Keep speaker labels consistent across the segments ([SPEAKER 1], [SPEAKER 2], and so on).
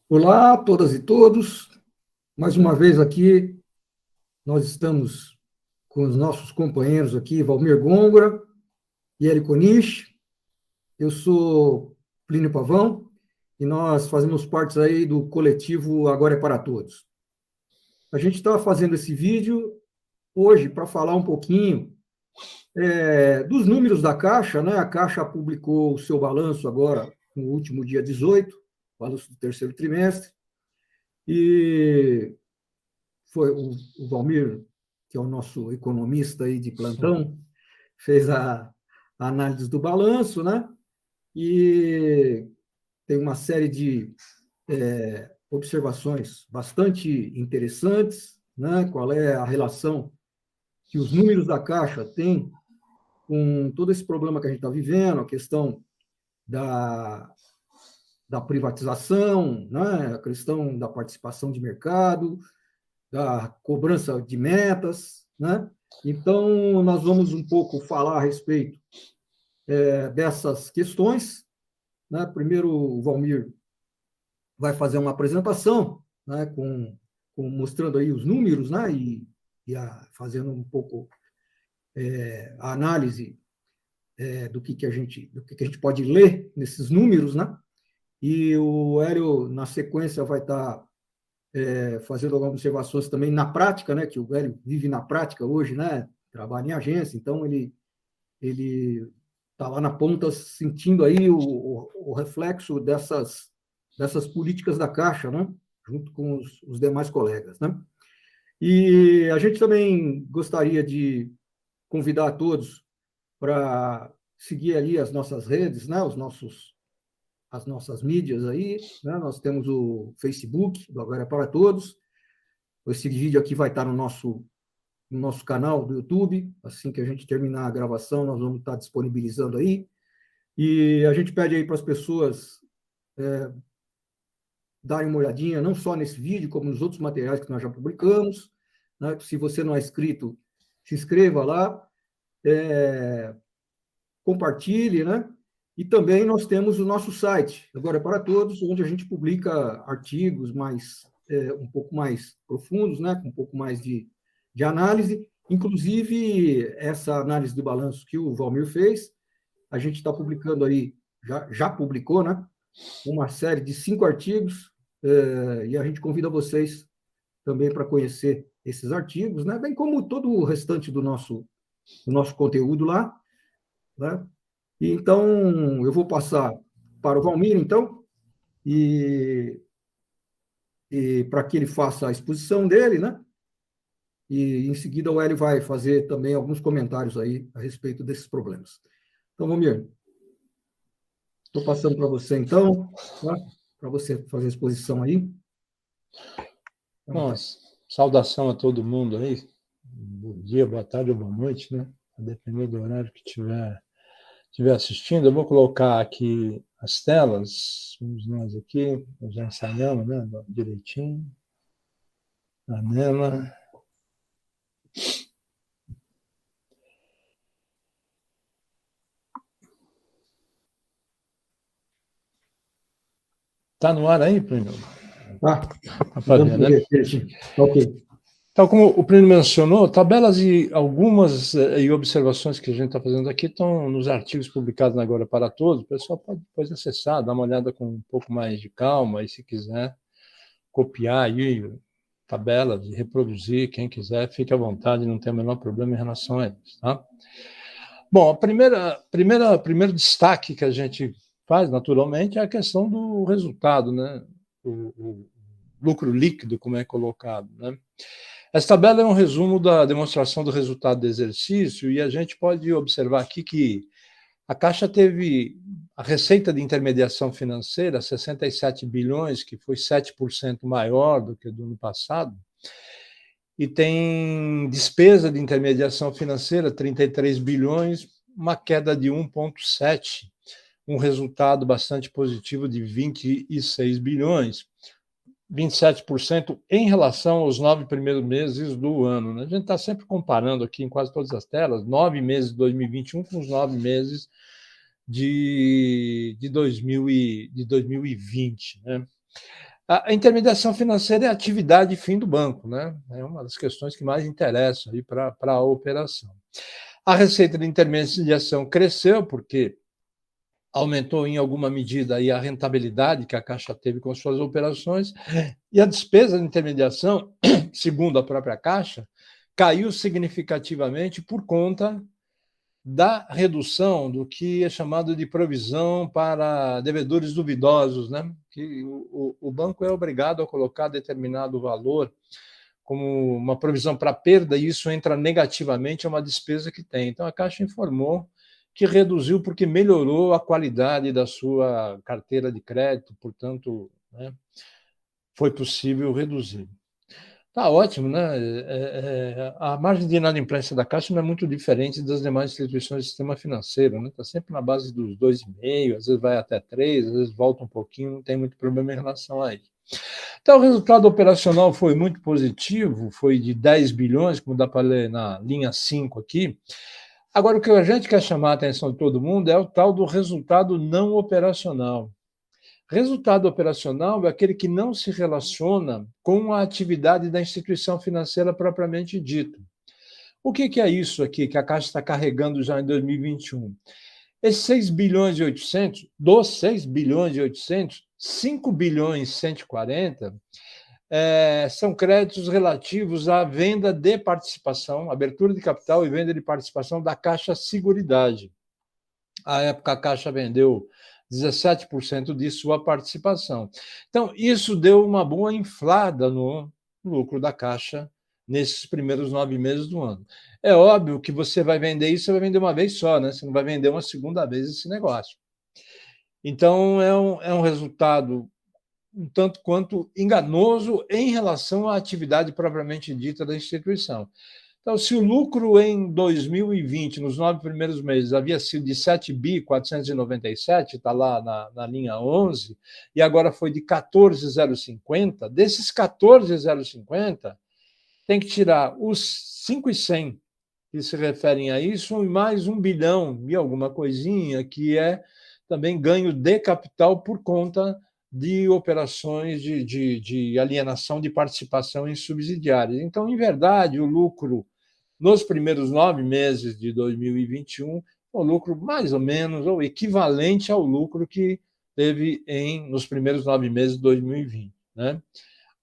[SPEAKER 1] Olá a todas e todos. Mais uma vez aqui, nós estamos com os nossos companheiros aqui, Valmir Gôngora e Érico Nish. Eu sou Plínio Pavão e nós fazemos parte aí do coletivo Agora é para Todos. A gente está fazendo esse vídeo hoje para falar um pouquinho dos números da Caixa, né? A Caixa publicou o seu balanço agora no último dia 18, balanço do terceiro trimestre, e foi o Valmir, que é o nosso economista aí de plantão, fez a análise do balanço, né? E tem uma série de observações bastante interessantes, né? Qual é a relação que os números da Caixa têm com todo esse problema que a gente está vivendo, a questão da, da privatização, né? A questão da participação de mercado, da cobrança de metas, né? Então, nós vamos um pouco falar a respeito dessas questões, né? Primeiro, o Valmir vai fazer uma apresentação, né? Mostrando aí os números, né? Fazendo um pouco a análise do que a gente pode ler nesses números, né? E o Hélio, na sequência, vai estar fazendo algumas observações também na prática, né? Que o Hélio vive na prática hoje, né? Trabalha em agência, então ele está lá na ponta sentindo aí o reflexo dessas políticas da Caixa, né? Junto com os demais colegas, né? E a gente também gostaria de convidar a todos para seguir ali as nossas redes, né? As nossas mídias aí, né? Nós temos o Facebook, do Agora é para Todos. Esse vídeo aqui vai estar no nosso canal do YouTube. Assim que a gente terminar a gravação, nós vamos estar disponibilizando aí. E a gente pede aí para as pessoas darem uma olhadinha, não só nesse vídeo, como nos outros materiais que nós já publicamos, né? Se você não é inscrito, se inscreva lá, compartilhe, né? E também nós temos o nosso site, Agora é para Todos, onde a gente publica artigos um pouco mais profundos, né? Com um pouco mais de análise. Inclusive, essa análise do balanço que o Valmir fez, a gente está publicando aí, já publicou, né? Uma série de 5 artigos, e a gente convida vocês também para conhecer esses artigos, né? Bem como todo o restante do nosso conteúdo lá, né? E, então, eu vou passar para o Valmir, então, e, e para que ele faça a exposição dele, né? E, em seguida, o Hélio vai fazer também alguns comentários aí a respeito desses problemas. Então, Valmir, estou passando para você, então, tá? Para você fazer a exposição aí.
[SPEAKER 2] Bom, saudação a todo mundo aí. Bom dia, boa tarde ou boa noite, né? A depender do horário que estiver assistindo. Eu vou colocar aqui as telas. Vamos nós aqui, já ensaiamos, né? Direitinho. Janela. Está no ar aí, Plínio?
[SPEAKER 1] Tá.
[SPEAKER 2] Para ver, né?
[SPEAKER 1] Ok.
[SPEAKER 2] Então, como o Plínio mencionou, tabelas e algumas e observações que a gente está fazendo aqui estão nos artigos publicados na Agora para Todos. O pessoal pode depois acessar, dar uma olhada com um pouco mais de calma, e se quiser copiar aí tabelas e reproduzir, quem quiser, fique à vontade, não tem o menor problema em relação a isso, tá? Bom, primeiro destaque que a gente faz, naturalmente, é a questão do resultado, né? O lucro líquido, como é colocado, né? Essa tabela é um resumo da demonstração do resultado do exercício e a gente pode observar aqui que a Caixa teve a receita de intermediação financeira, 67 bilhões, que foi 7% maior do que do ano passado, e tem despesa de intermediação financeira, 33 bilhões, uma queda de 1,7, um resultado bastante positivo de 26 bilhões. 27% em relação aos 9 primeiros meses do ano, né? A gente está sempre comparando aqui em quase todas as telas, 9 meses de 2021 com os 9 meses de 2020, né? A intermediação financeira é a atividade fim do banco, né? É uma das questões que mais interessam para a operação. A receita de intermediação cresceu porque aumentou em alguma medida aí a rentabilidade que a Caixa teve com suas operações, e a despesa de intermediação, segundo a própria Caixa, caiu significativamente por conta da redução do que é chamado de provisão para devedores duvidosos, né? Que o banco é obrigado a colocar determinado valor como uma provisão para perda, e isso entra negativamente, é uma despesa que tem. Então, a Caixa informou que reduziu porque melhorou a qualidade da sua carteira de crédito, portanto, né, foi possível reduzir. Tá ótimo, né? A margem de inadimplência da Caixa não é muito diferente das demais instituições do sistema financeiro, né? Está sempre na base dos 2,5, às vezes vai até 3, às vezes volta um pouquinho, não tem muito problema em relação a isso. Então, o resultado operacional foi muito positivo, foi de 10 bilhões, como dá para ler na linha 5 aqui. Agora, o que a gente quer chamar a atenção de todo mundo é o tal do resultado não operacional. Resultado operacional é aquele que não se relaciona com a atividade da instituição financeira propriamente dita. O que é isso aqui que a Caixa está carregando já em 2021? Esses 6 bilhões e 800, dos 6 bilhões e 800, 5 bilhões e 140 são créditos relativos à venda de participação, abertura de capital e venda de participação da Caixa Seguridade. À época, a Caixa vendeu 17% de sua participação. Então, isso deu uma boa inflada no lucro da Caixa nesses primeiros 9 meses do ano. É óbvio que você vai vender isso, você vai vender uma vez só, né? Você não vai vender uma segunda vez esse negócio. Então, é um resultado um tanto quanto enganoso em relação à atividade propriamente dita da instituição. Então, se o lucro em 2020, nos 9 primeiros meses, havia sido de 7.497, está lá na linha 11, e agora foi de 14.050, desses 14.050, tem que tirar os 5.100 que se referem a isso, e mais 1 bilhão e alguma coisinha, que é também ganho de capital por conta de operações de alienação de participação em subsidiárias. Então, em verdade, o lucro nos primeiros 9 meses de 2021, o lucro mais ou menos, ou equivalente ao lucro que teve nos primeiros 9 meses de 2020. Né?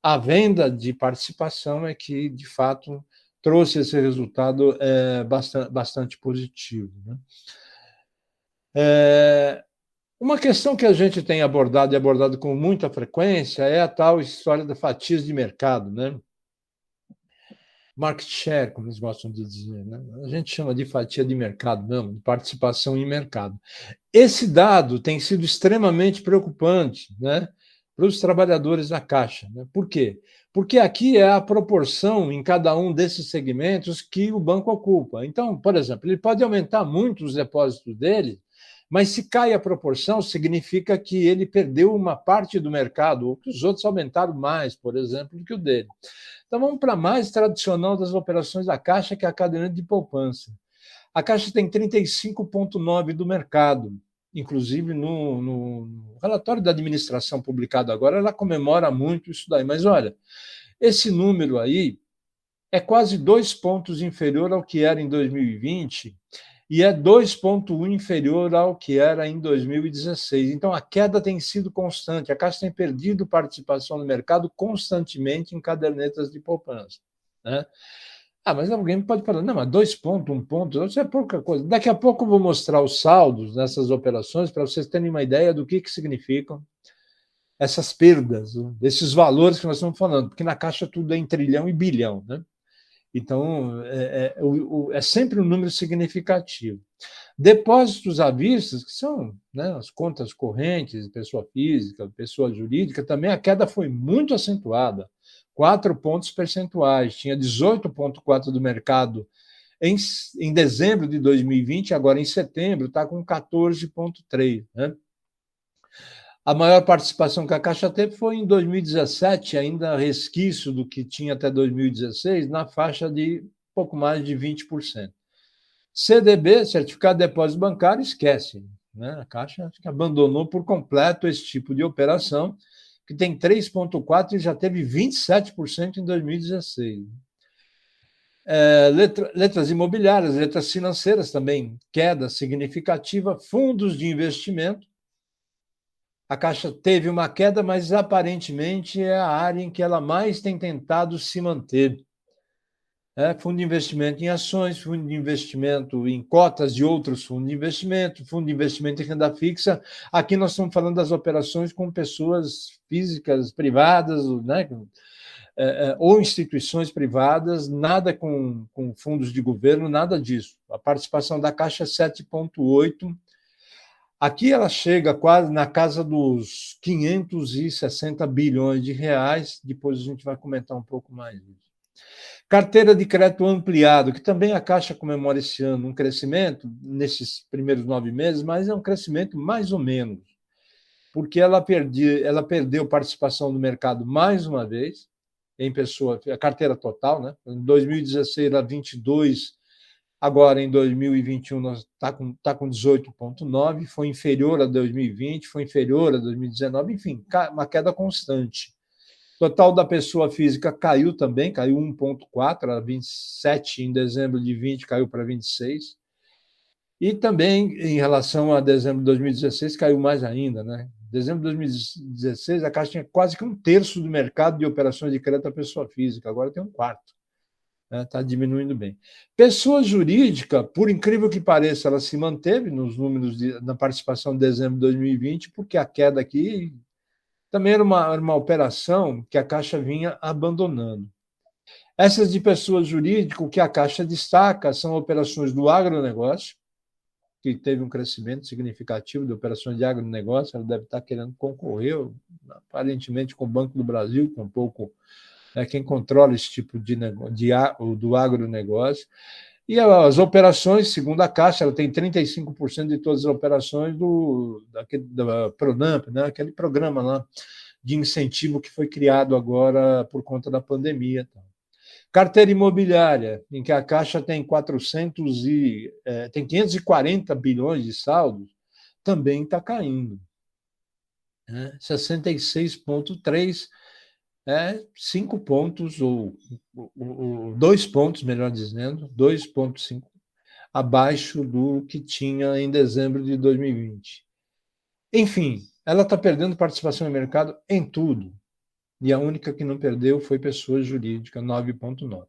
[SPEAKER 2] A venda de participação é que, de fato, trouxe esse resultado bastante positivo. Né? Uma questão que a gente tem abordado e abordado com muita frequência é a tal história da fatias de mercado, né? Market share, como eles gostam de dizer, né? A gente chama de fatia de mercado mesmo, de participação em mercado. Esse dado tem sido extremamente preocupante, né, para os trabalhadores da Caixa. Né? Por quê? Porque aqui é a proporção em cada um desses segmentos que o banco ocupa. Então, por exemplo, ele pode aumentar muito os depósitos dele, mas se cai a proporção, significa que ele perdeu uma parte do mercado, ou que os outros aumentaram mais, por exemplo, do que o dele. Então, vamos para a mais tradicional das operações da Caixa, que é a caderneta de poupança. A Caixa tem 35,9% do mercado. Inclusive, no relatório da administração publicado agora, ela comemora muito isso daí. Mas, olha, esse número aí é quase 2 pontos inferior ao que era em 2020 e é 2,1 inferior ao que era em 2016. Então, a queda tem sido constante. A Caixa tem perdido participação no mercado constantemente em cadernetas de poupança. Né? Mas alguém pode falar, não, mas 2 pontos, 1 ponto, isso é pouca coisa. Daqui a pouco eu vou mostrar os saldos nessas operações para vocês terem uma ideia do que significam essas perdas, esses valores que nós estamos falando, porque na Caixa tudo é em trilhão e bilhão, né? Então, é sempre um número significativo. Depósitos à vista, que são, né, as contas correntes, pessoa física, pessoa jurídica, também a queda foi muito acentuada, 4 pontos percentuais, tinha 18,4% do mercado em dezembro de 2020, agora em setembro está com 14,3%. Né? A maior participação que a Caixa teve foi em 2017, ainda resquício do que tinha até 2016, na faixa de pouco mais de 20%. CDB, Certificado de Depósito Bancário, esquece. Né? A Caixa abandonou por completo esse tipo de operação, que tem 3,4% e já teve 27% em 2016. Letras imobiliárias, letras financeiras também, queda significativa, fundos de investimento. A Caixa teve uma queda, mas aparentemente é a área em que ela mais tem tentado se manter. Fundo de investimento em ações, fundo de investimento em cotas de outros fundos de investimento em renda fixa. Aqui nós estamos falando das operações com pessoas físicas privadas, né? Ou instituições privadas, nada com fundos de governo, nada disso. A participação da Caixa é 7,8%. Aqui ela chega quase na casa dos 560 bilhões de reais, depois a gente vai comentar um pouco mais disso. Carteira de crédito ampliado, que também a Caixa comemora esse ano um crescimento nesses primeiros 9 meses, mas é um crescimento mais ou menos, porque ela perdeu participação no mercado mais uma vez, em pessoa, a carteira total, né? Em 2016 era 22%, agora em 2021 está com 18,9%, foi inferior a 2020, foi inferior a 2019, enfim, uma queda constante. Total da pessoa física caiu também, caiu 1,4%, era 27 em dezembro de 20, caiu para 26. E também, em relação a dezembro de 2016, caiu mais ainda, né? Em dezembro de 2016, a Caixa tinha quase que 1/3 do mercado de operações de crédito à pessoa física, agora tem 1/4. Está diminuindo bem. Pessoa jurídica, por incrível que pareça, ela se manteve nos números na participação de dezembro de 2020, porque a queda aqui também era uma operação que a Caixa vinha abandonando. Essas de pessoas jurídicas, o que a Caixa destaca são operações do agronegócio, que teve um crescimento significativo de operações de agronegócio, ela deve estar querendo concorrer, aparentemente, com o Banco do Brasil, que é um pouco quem controla esse tipo do agronegócio. E as operações, segundo a Caixa, ela tem 35% de todas as operações da Pronamp, né? Aquele programa lá de incentivo que foi criado agora por conta da pandemia. Carteira imobiliária, em que a Caixa tem 540 bilhões de saldos, também está caindo. 66,3%. 5 pontos, ou 2 pontos, melhor dizendo, 2,5 abaixo do que tinha em dezembro de 2020. Enfim, ela está perdendo participação em mercado em tudo. E a única que não perdeu foi pessoa jurídica, 9,9.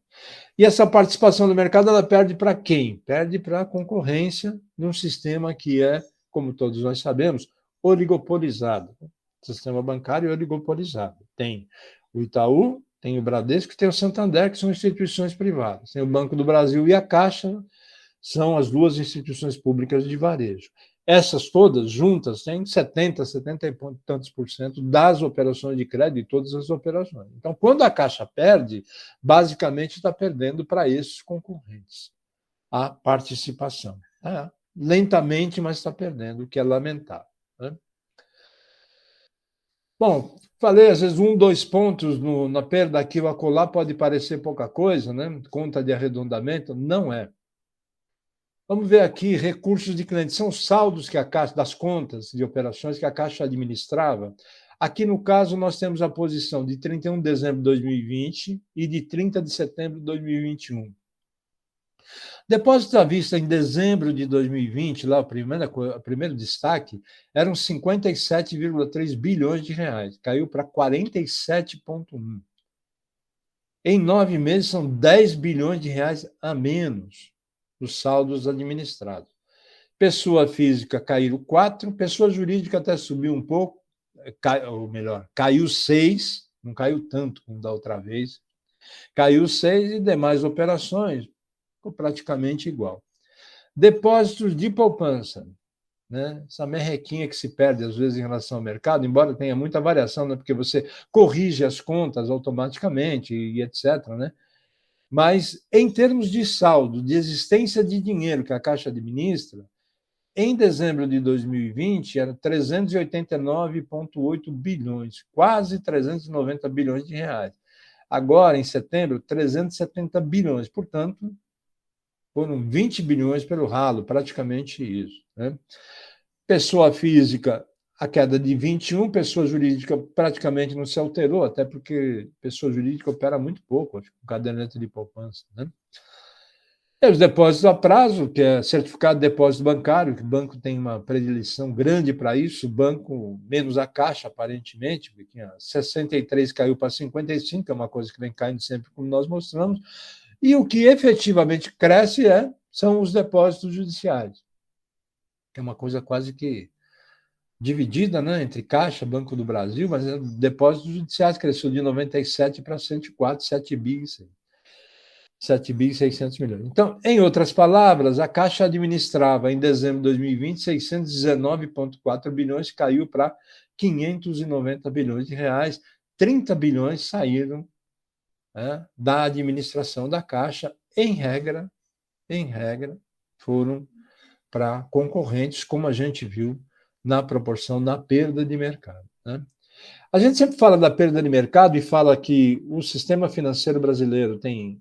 [SPEAKER 2] E essa participação no mercado, ela perde para quem? Perde para a concorrência num sistema que é, como todos nós sabemos, oligopolizado. O sistema bancário é oligopolizado. Tem o Itaú, tem o Bradesco, tem o Santander, que são instituições privadas. Tem o Banco do Brasil e a Caixa, são as duas instituições públicas de varejo. Essas todas juntas têm 70 e tantos por cento das operações de crédito, de todas as operações. Então, quando a Caixa perde, basicamente está perdendo para esses concorrentes a participação. Lentamente, mas está perdendo, o que é lamentável. Né? Bom, falei, às vezes, 1, 2 pontos na perda aqui ou acolá pode parecer pouca coisa, né? Conta de arredondamento, não é. Vamos ver aqui, recursos de clientes, são saldos que a Caixa, das contas de operações que a Caixa administrava. Aqui, no caso, nós temos a posição de 31 de dezembro de 2020 e de 30 de setembro de 2021. Depósitos à vista em dezembro de 2020, lá o primeiro destaque, eram 57,3 bilhões de reais, caiu para 47,1. Em 9 meses, são 10 bilhões de reais a menos os saldos administrados. Pessoa física caiu 4, pessoa jurídica até subiu um pouco, ou melhor, caiu 6, não caiu tanto como da outra vez, caiu 6 e demais operações ficou praticamente igual. Depósitos de poupança, né? Essa merrequinha que se perde às vezes em relação ao mercado, embora tenha muita variação, né? Porque você corrige as contas automaticamente e etc., né? Mas, em termos de saldo, de existência de dinheiro que a Caixa administra, em dezembro de 2020, era 389,8 bilhões, quase 390 bilhões de reais. Agora, em setembro, 370 bilhões. Portanto, foram 20 bilhões pelo ralo, praticamente isso. Né? Pessoa física a queda de 21, pessoa jurídica praticamente não se alterou, até porque pessoa jurídica opera muito pouco, acho que com caderneta de poupança, né? E os depósitos a prazo, que é certificado de depósito bancário, que o banco tem uma predileção grande para isso, o banco, menos a Caixa, aparentemente, porque tinha 63 caiu para 55, é uma coisa que vem caindo sempre, como nós mostramos, e o que efetivamente cresce são os depósitos judiciais, que é uma coisa quase que dividida, né, entre Caixa, Banco do Brasil, mas depósitos judiciais cresceu de 97 para 104, 7 bi, 7 bi e 600 milhões. Então, em outras palavras, a Caixa administrava em dezembro de 2020 619,4 bilhões, caiu para 590 bilhões de reais, 30 bilhões saíram, né, da administração da Caixa, em regra, foram para concorrentes, como a gente viu na proporção da perda de mercado, né? A gente sempre fala da perda de mercado e fala que o sistema financeiro brasileiro tem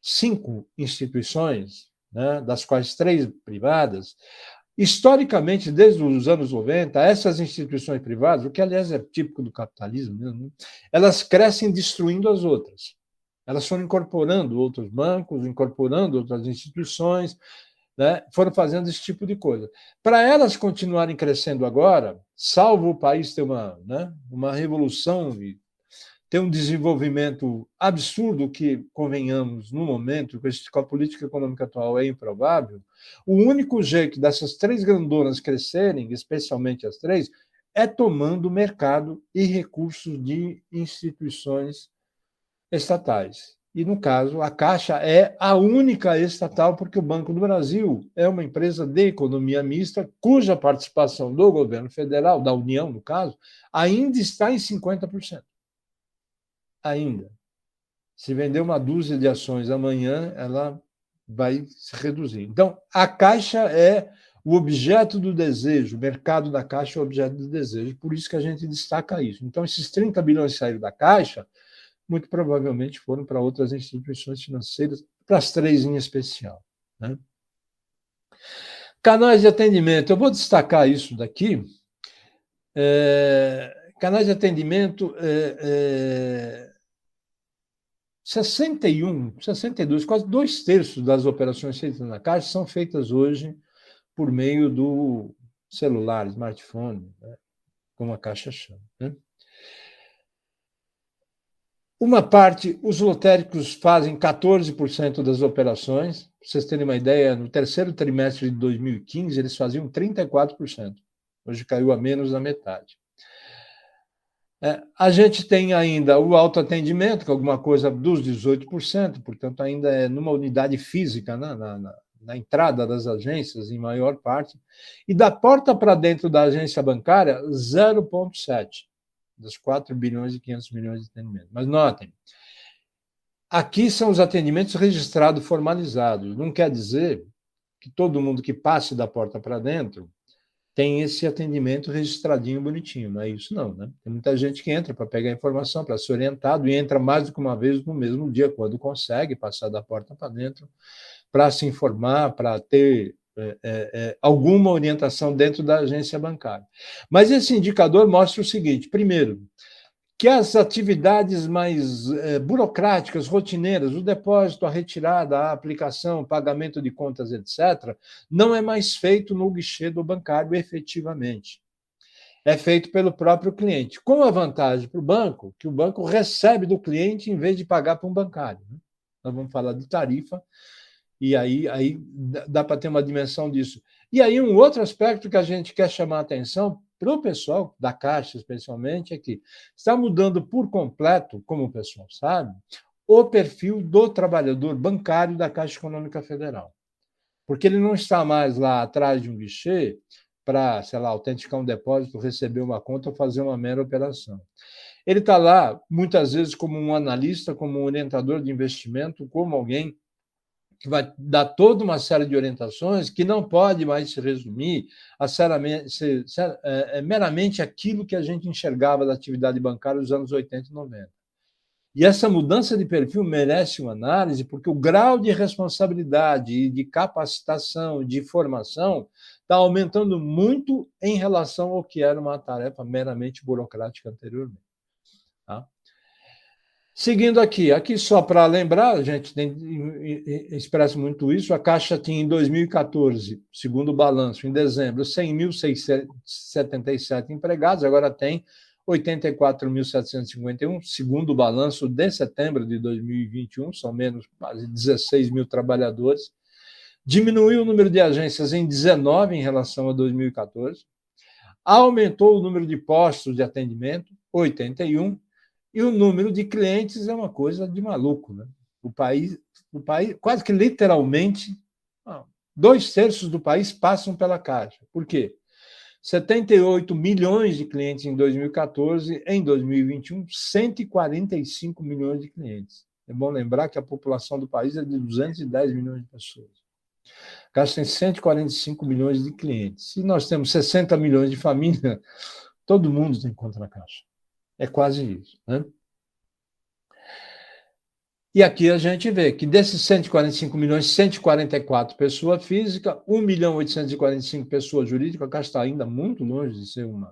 [SPEAKER 2] 5 instituições, né, das quais 3 privadas. Historicamente, desde os anos 90, essas instituições privadas, o que aliás é típico do capitalismo mesmo, elas crescem destruindo as outras. Elas foram incorporando outros bancos, incorporando outras instituições, né, foram fazendo esse tipo de coisa. Para elas continuarem crescendo agora, salvo o país ter uma revolução e ter um desenvolvimento absurdo que, convenhamos, no momento, com a política econômica atual é improvável, o único jeito dessas 3 grandonas crescerem, especialmente as 3, é tomando mercado e recursos de instituições estatais. E, no caso, a Caixa é a única estatal, porque o Banco do Brasil é uma empresa de economia mista, cuja participação do governo federal, da União, no caso, ainda está em 50%. Ainda. Se vender uma dúzia de ações amanhã, ela vai se reduzir. Então, a Caixa é o objeto do desejo, o mercado da Caixa é o objeto do desejo, por isso que a gente destaca isso. Então, esses 30 bilhões que saíram da Caixa, muito provavelmente foram para outras instituições financeiras, para as 3 em especial, né? Canais de atendimento, eu vou destacar isso daqui. Canais de atendimento, 61, 62, quase 2/3 das operações feitas na Caixa são feitas hoje por meio do celular, smartphone, né, como a Caixa chama, né? Uma parte, os lotéricos fazem 14% das operações. Para vocês terem uma ideia, no terceiro trimestre de 2015, eles faziam 34%. Hoje caiu a menos da metade. A gente tem ainda o autoatendimento, que é alguma coisa dos 18%, portanto, ainda é numa unidade física, né, na entrada das agências, em maior parte. E da porta para dentro da agência bancária, 0,7%. Das 4 bilhões e 500 milhões de atendimentos. Mas notem, aqui são os atendimentos registrados formalizados. Não quer dizer que todo mundo que passe da porta para dentro tem esse atendimento registradinho, bonitinho. Não é isso não, né? Tem muita gente que entra para pegar informação, para ser orientado, e entra mais do que uma vez no mesmo dia, quando consegue passar da porta para dentro, para se informar, para ter alguma orientação dentro da agência bancária. Mas esse indicador mostra o seguinte: primeiro, que as atividades mais burocráticas, rotineiras, o depósito, a retirada, a aplicação, o pagamento de contas, etc., não é mais feito no guichê do bancário efetivamente. É feito pelo próprio cliente, com a vantagem para o banco, que o banco recebe do cliente em vez de pagar para um bancário, né? Nós vamos falar de tarifa, e aí dá para ter uma dimensão disso. E aí um outro aspecto que a gente quer chamar a atenção para o pessoal da Caixa, especialmente, é que está mudando por completo, como o pessoal sabe, o perfil do trabalhador bancário da Caixa Econômica Federal. Porque ele não está mais lá atrás de um guichê para, sei lá, autenticar um depósito, receber uma conta ou fazer uma mera operação. Ele está lá, muitas vezes, como um analista, como um orientador de investimento, como alguém que vai dar toda uma série de orientações que não pode mais se resumir a meramente aquilo que a gente enxergava da atividade bancária nos anos 80 e 90. E essa mudança de perfil merece uma análise, porque o grau de responsabilidade, de capacitação, de formação está aumentando muito em relação ao que era uma tarefa meramente burocrática anteriormente. Tá? Seguindo aqui só para lembrar, a gente expressa muito isso, a Caixa tinha em 2014, segundo o balanço, em dezembro, 100.677 empregados, agora tem 84.751, segundo o balanço de setembro de 2021, são menos quase 16 mil trabalhadores. Diminuiu o número de agências em 19 em relação a 2014, aumentou o número de postos de atendimento, 81, e o número de clientes é uma coisa de maluco, né? O país quase que literalmente, 2/3 do país passam pela Caixa. Por quê? 78 milhões de clientes em 2014, em 2021, 145 milhões de clientes. É bom lembrar que a população do país é de 210 milhões de pessoas. A Caixa tem 145 milhões de clientes. Se nós temos 60 milhões de famílias, todo mundo tem conta na Caixa. É quase isso, né? E aqui a gente vê que desses 145 milhões, 144 pessoa física, 1.845 pessoas jurídicas, a Caixa está ainda muito longe de ser um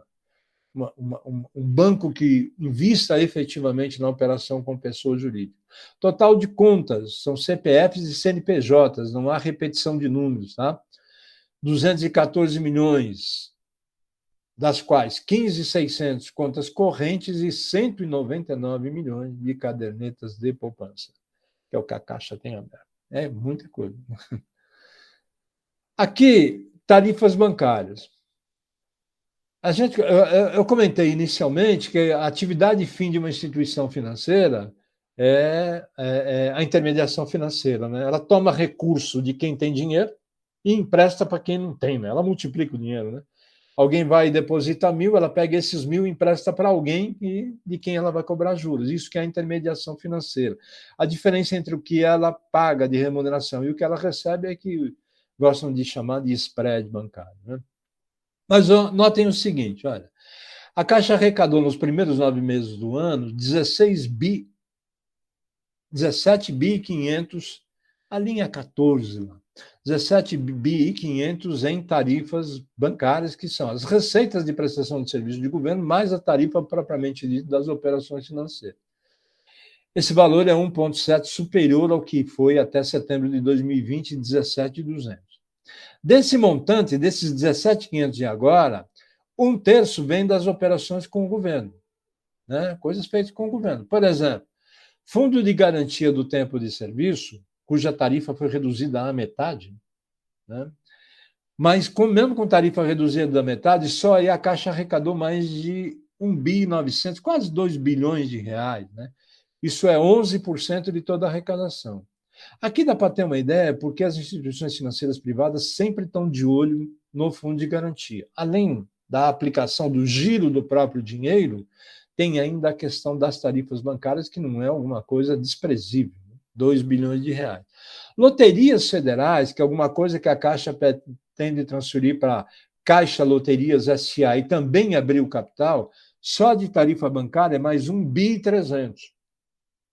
[SPEAKER 2] banco que invista efetivamente na operação com pessoa jurídica. Total de contas são CPFs e CNPJs, não há repetição de números, tá? 214 milhões, das quais 15.600 contas correntes e 199 milhões de cadernetas de poupança, que é o que a Caixa tem aberto. É muita coisa. Aqui, tarifas bancárias. Eu comentei inicialmente que a atividade fim de uma instituição financeira é a intermediação financeira, né? Ela toma recurso de quem tem dinheiro e empresta para quem não tem, né? Ela multiplica o dinheiro, né? Alguém vai e deposita 1.000, ela pega esses 1.000 e empresta para alguém de quem ela vai cobrar juros. Isso que é a intermediação financeira. A diferença entre o que ela paga de remuneração e o que ela recebe é que gostam de chamar de spread bancário, né? Mas notem o seguinte, olha, a Caixa arrecadou nos primeiros 9 meses do ano 17 bi 500, a linha 14 lá. 17 bi e 500 em tarifas bancárias, que são as receitas de prestação de serviço de governo, mais a tarifa propriamente dita das operações financeiras. Esse valor é 1,7 superior ao que foi até setembro de 2020, 17.200. Desse montante, desses 17.500 de agora, 1/3 vem das operações com o governo, né? Coisas feitas com o governo. Por exemplo, Fundo de Garantia do Tempo de Serviço, cuja tarifa foi reduzida à metade, né? Mas mesmo com tarifa reduzida da metade, só aí a Caixa arrecadou mais de 1.900, quase 2 bilhões de reais, né? Isso é 11% de toda a arrecadação. Aqui dá para ter uma ideia, porque as instituições financeiras privadas sempre estão de olho no fundo de garantia. Além da aplicação do giro do próprio dinheiro, tem ainda a questão das tarifas bancárias, que não é alguma coisa desprezível, 2 bilhões de reais. Loterias federais, que é alguma coisa que a Caixa pretende transferir para Caixa Loterias S.A. e também abrir o capital, só de tarifa bancária é mais 1.300 bi.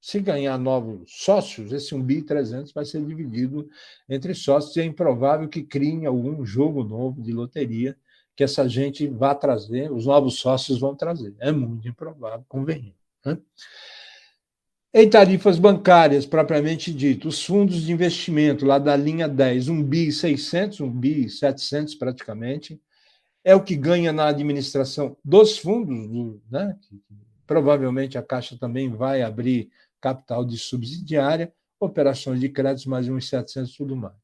[SPEAKER 2] Se ganhar novos sócios, esse 1.300 bi vai ser dividido entre sócios e é improvável que criem algum jogo novo de loteria que essa gente vá trazer, os novos sócios vão trazer. É muito improvável, convenhamos, né? Em tarifas bancárias, propriamente dito, os fundos de investimento, lá da linha 10, 1.600 bi, 1.700 bi praticamente, é o que ganha na administração dos fundos, né? Provavelmente a Caixa também vai abrir capital de subsidiária, operações de créditos, mais uns 700 tudo mais.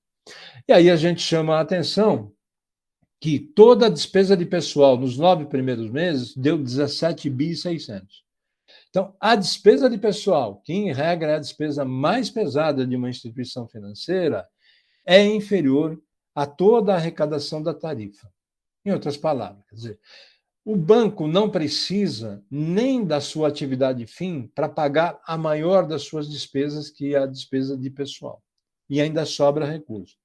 [SPEAKER 2] E aí a gente chama a atenção que toda a despesa de pessoal nos 9 primeiros meses deu 17 bi 600. Então, a despesa de pessoal, que em regra é a despesa mais pesada de uma instituição financeira, é inferior a toda a arrecadação da tarifa. Em outras palavras, quer dizer, o banco não precisa nem da sua atividade fim para pagar a maior das suas despesas, que é a despesa de pessoal. E ainda sobra recurso.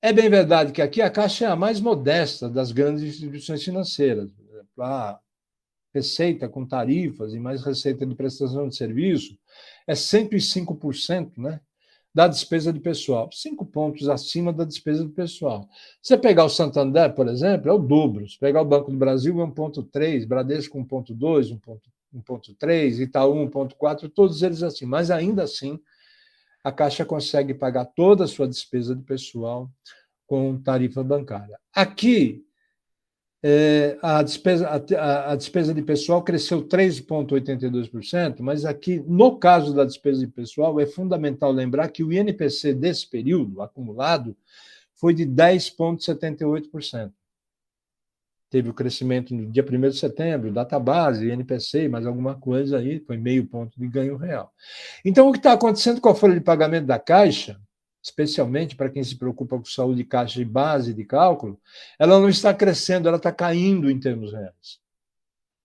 [SPEAKER 2] É bem verdade que aqui a Caixa é a mais modesta das grandes instituições financeiras. A receita com tarifas e mais receita de prestação de serviço, é 105%, né, da despesa de pessoal, 5 pontos acima da despesa de pessoal. Você pegar o Santander, por exemplo, é o dobro. Se pegar o Banco do Brasil, é 1,3, Bradesco 1,2, 1,3, Itaú 1,4, todos eles assim. Mas ainda assim, a Caixa consegue pagar toda a sua despesa de pessoal com tarifa bancária. Aqui, a despesa de pessoal cresceu 3,82%, mas aqui, no caso da despesa de pessoal, é fundamental lembrar que o INPC desse período, acumulado, foi de 10,78%. Teve o crescimento no dia 1º de setembro, data base, INPC, mais alguma coisa aí, foi meio ponto de ganho real. Então, o que está acontecendo com a folha de pagamento da Caixa, especialmente para quem se preocupa com saúde de caixa e base de cálculo, ela não está crescendo, ela está caindo em termos reais.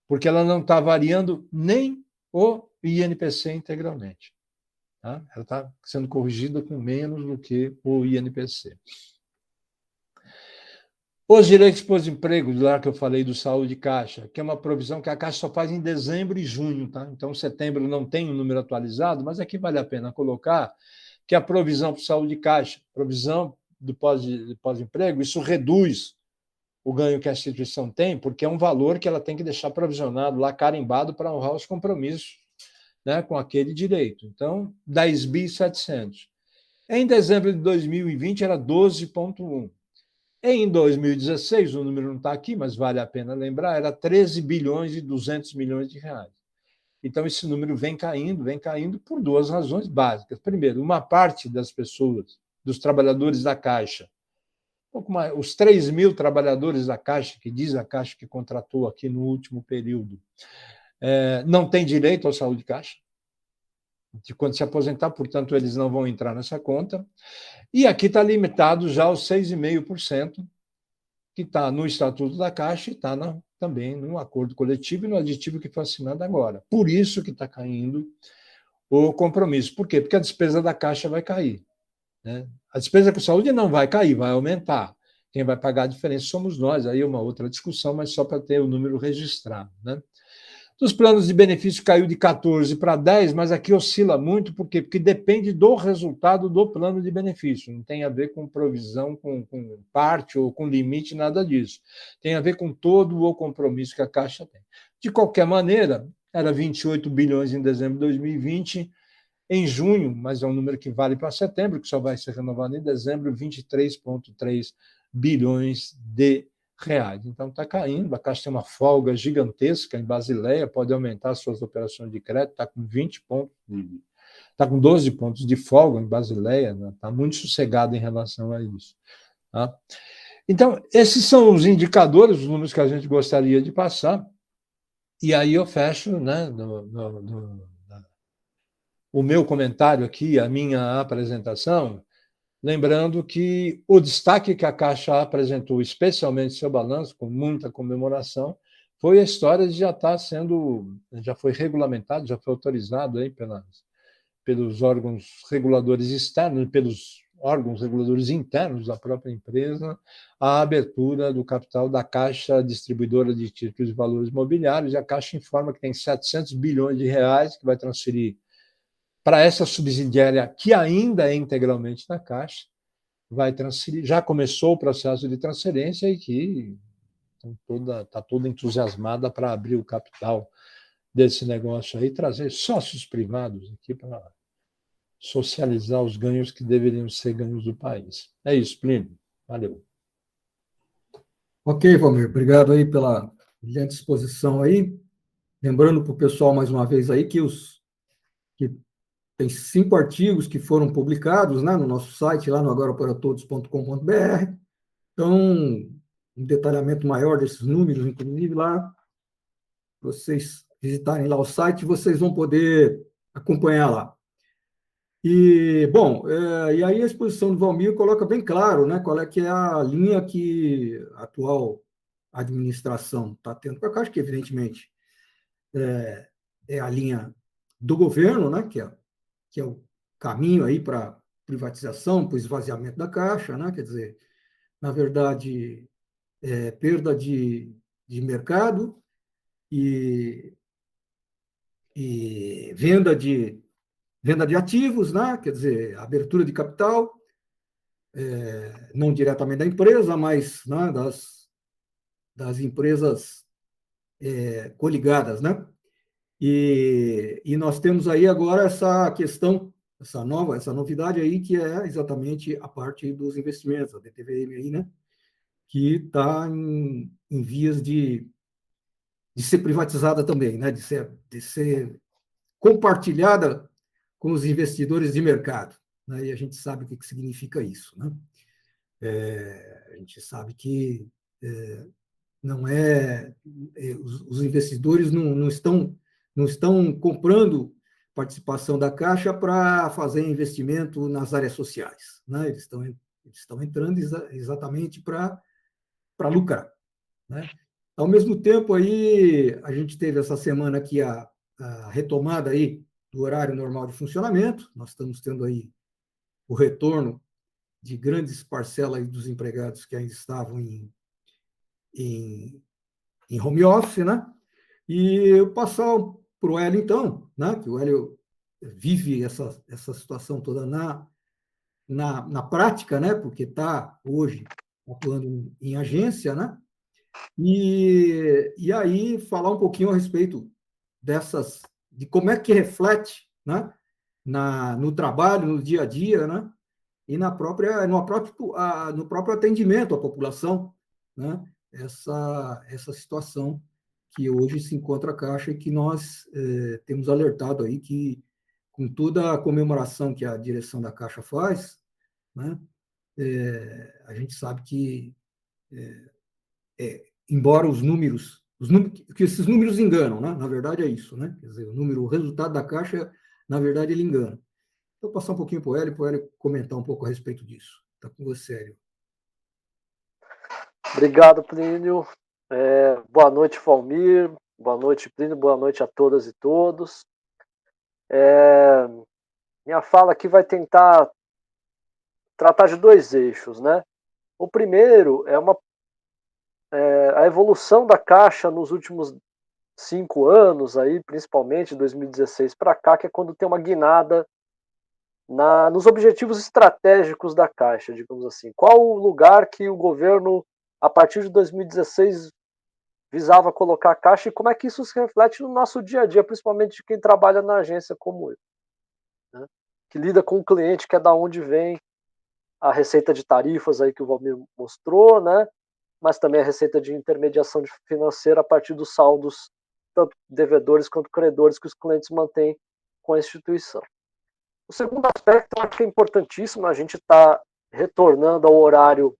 [SPEAKER 2] Porque ela não está variando nem o INPC integralmente. Tá? Ela está sendo corrigida com menos do que o INPC. Os direitos por desemprego, lá que eu falei do saúde de caixa, que é uma provisão que a Caixa só faz em dezembro e junho, tá? Então, setembro não tem o número atualizado, mas aqui vale a pena colocar que a provisão para saúde de caixa, provisão do pós-emprego, isso reduz o ganho que a instituição tem, porque é um valor que ela tem que deixar provisionado lá, carimbado, para honrar os compromissos, né, com aquele direito. Então, 10.700. Em dezembro de 2020, era 12,1. Em 2016, o número não está aqui, mas vale a pena lembrar, era 13 bilhões e 200 milhões de reais. Então, esse número vem caindo por duas razões básicas. Primeiro, uma parte das pessoas, dos trabalhadores da Caixa, pouco mais, os 3 mil trabalhadores da Caixa, que diz a Caixa que contratou aqui no último período, não tem direito ao saúde de caixa. De quando se aposentar, portanto, eles não vão entrar nessa conta. E aqui está limitado já aos 6,5%, que está no Estatuto da Caixa e está também no acordo coletivo e no aditivo que foi assinado agora. Por isso que está caindo o compromisso. Por quê? Porque a despesa da Caixa vai cair. Né? A despesa com saúde não vai cair, vai aumentar. Quem vai pagar a diferença somos nós. Aí é uma outra discussão, mas só para ter o número registrado. Né? Os planos de benefício caiu de 14 para 10, mas aqui oscila muito, por quê? Porque depende do resultado do plano de benefício, não tem a ver com provisão, com parte ou com limite, nada disso. Tem a ver com todo o compromisso que a Caixa tem. De qualquer maneira, era 28 bilhões em dezembro de 2020, em junho, mas é um número que vale para setembro, que só vai ser renovado em dezembro, 23,3 bilhões de reais. Então, está caindo, a Caixa tem uma folga gigantesca em Basileia, pode aumentar suas operações de crédito, está com 20 pontos, está com 12 pontos de folga em Basileia, está, né? Muito sossegado em relação a isso. Tá? Então, esses são os indicadores, os números que a gente gostaria de passar, e aí eu fecho, né, o meu comentário aqui, a minha apresentação, lembrando que o destaque que a Caixa apresentou, especialmente seu balanço, com muita comemoração, foi a história de já foi regulamentado, já foi autorizado aí pelos órgãos reguladores externos, pelos órgãos reguladores internos da própria empresa, a abertura do capital da Caixa Distribuidora de Títulos de Valores Mobiliários, e a Caixa informa que tem 700 bilhões de reais que vai transferir para essa subsidiária, que ainda é integralmente da Caixa, vai transferir, já começou o processo de transferência e que está toda entusiasmada para abrir o capital desse negócio aí, trazer sócios privados aqui para socializar os ganhos que deveriam ser ganhos do país. É isso, Plínio. Valeu.
[SPEAKER 1] Ok, Valmir, obrigado aí pela brilhante exposição aí. Lembrando para o pessoal, mais uma vez, aí, que tem 5 artigos que foram publicados, né, no nosso site, lá no agoraparatodos.com.br. Então, um detalhamento maior desses números, inclusive lá, vocês visitarem lá o site, vocês vão poder acompanhar lá. E, bom, e aí a exposição do Valmir coloca bem claro, né, qual é que é a linha que a atual administração está tendo com a Caixa, que evidentemente é a linha do governo, né, que é o caminho aí para privatização, para o esvaziamento da Caixa, né, quer dizer, na verdade, perda de mercado e venda de ativos, né? Quer dizer, abertura de capital, não diretamente da empresa, mas, né, das empresas coligadas, né? E nós temos aí agora essa questão, essa novidade aí, que é exatamente a parte dos investimentos, a DTVM aí, né? Que está em vias de ser privatizada também, né? De ser compartilhada com os investidores de mercado, né? E a gente sabe o que significa isso, né? A gente sabe que não os investidores não estão comprando participação da Caixa para fazer investimento nas áreas sociais, né? Eles estão entrando exatamente para lucrar, né? Ao mesmo tempo, aí, a gente teve essa semana aqui a retomada aí do horário normal de funcionamento. Nós estamos tendo aí o retorno de grandes parcelas dos empregados que ainda estavam em home office, né? E eu passar para o Hélio, então, né? Que o Hélio vive essa situação toda na prática, né? Porque está hoje atuando em agência, né? E aí falar um pouquinho a respeito de como é que reflete, né, no trabalho, no dia a dia, né, e no próprio atendimento à população, né, essa situação que hoje se encontra a Caixa e que nós temos alertado aí que, com toda a comemoração que a direção da Caixa faz, né, a gente sabe que embora que esses números enganam, né? Na verdade é isso, né? Quer dizer, o resultado da Caixa, na verdade, ele engana. Vou passar um pouquinho para o Hélio comentar um pouco a respeito disso. Está com você, Hélio.
[SPEAKER 3] Obrigado, Plínio. Boa noite, Valmir. Boa noite, Plínio. Boa noite a todas e todos. Minha fala aqui vai tentar tratar de dois eixos, né? O primeiro é a evolução da Caixa nos últimos 5 anos, aí, principalmente 2016 para cá, que é quando tem uma guinada nos objetivos estratégicos da Caixa, digamos assim. Qual o lugar que o governo, a partir de 2016, visava colocar a Caixa e como é que isso se reflete no nosso dia a dia, principalmente de quem trabalha na agência como eu, né? Que lida com o cliente, que é da onde vem a receita de tarifas aí que o Valmir mostrou, né? Mas também a receita de intermediação financeira a partir dos saldos, tanto devedores quanto credores, que os clientes mantêm com a instituição. O segundo aspecto, eu acho que é importantíssimo, a gente está retornando ao horário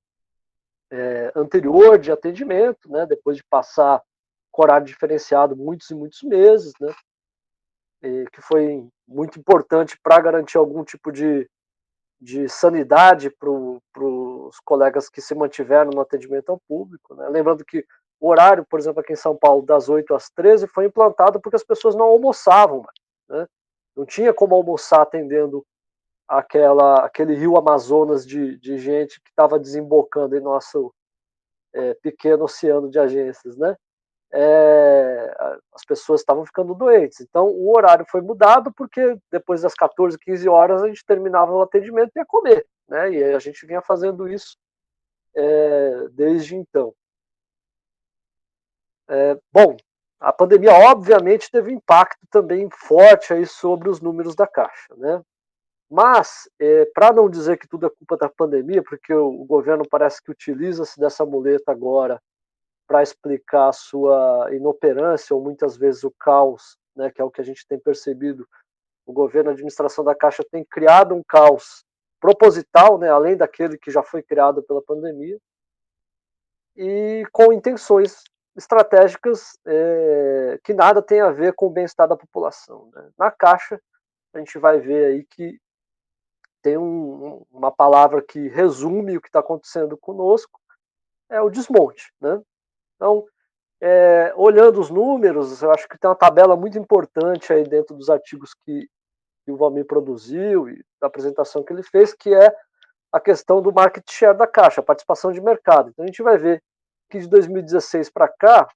[SPEAKER 3] anterior de atendimento, né, depois de passar com horário diferenciado muitos e muitos meses, né, que foi muito importante para garantir algum tipo de sanidade para os colegas que se mantiveram no atendimento ao público, né. Lembrando que o horário, por exemplo, aqui em São Paulo, das 8 às 13, foi implantado porque as pessoas não almoçavam mais, né. Não tinha como almoçar atendendo aquele rio Amazonas de gente que estava desembocando em nosso pequeno oceano de agências, né? As pessoas estavam ficando doentes. Então, o horário foi mudado porque depois das 14, 15 horas a gente terminava o atendimento e ia comer, né? E a gente vinha fazendo isso desde então. Bom, a pandemia obviamente teve um impacto também forte aí sobre os números da Caixa, né? Mas, para não dizer que tudo é culpa da pandemia, porque o governo parece que utiliza-se dessa muleta agora para explicar a sua inoperância ou muitas vezes o caos, né, que é o que a gente tem percebido. O governo, a administração da Caixa tem criado um caos proposital, né, além daquele que já foi criado pela pandemia, e com intenções estratégicas que nada tem a ver com o bem-estar da população, né. Na Caixa, a gente vai ver aí que tem uma palavra que resume o que está acontecendo conosco, é o desmonte, né? Então, olhando os números, eu acho que tem uma tabela muito importante aí dentro dos artigos que o Valmir produziu e da apresentação que ele fez, que é a questão do market share da Caixa, a participação de mercado. Então, a gente vai ver que de 2016 para cá,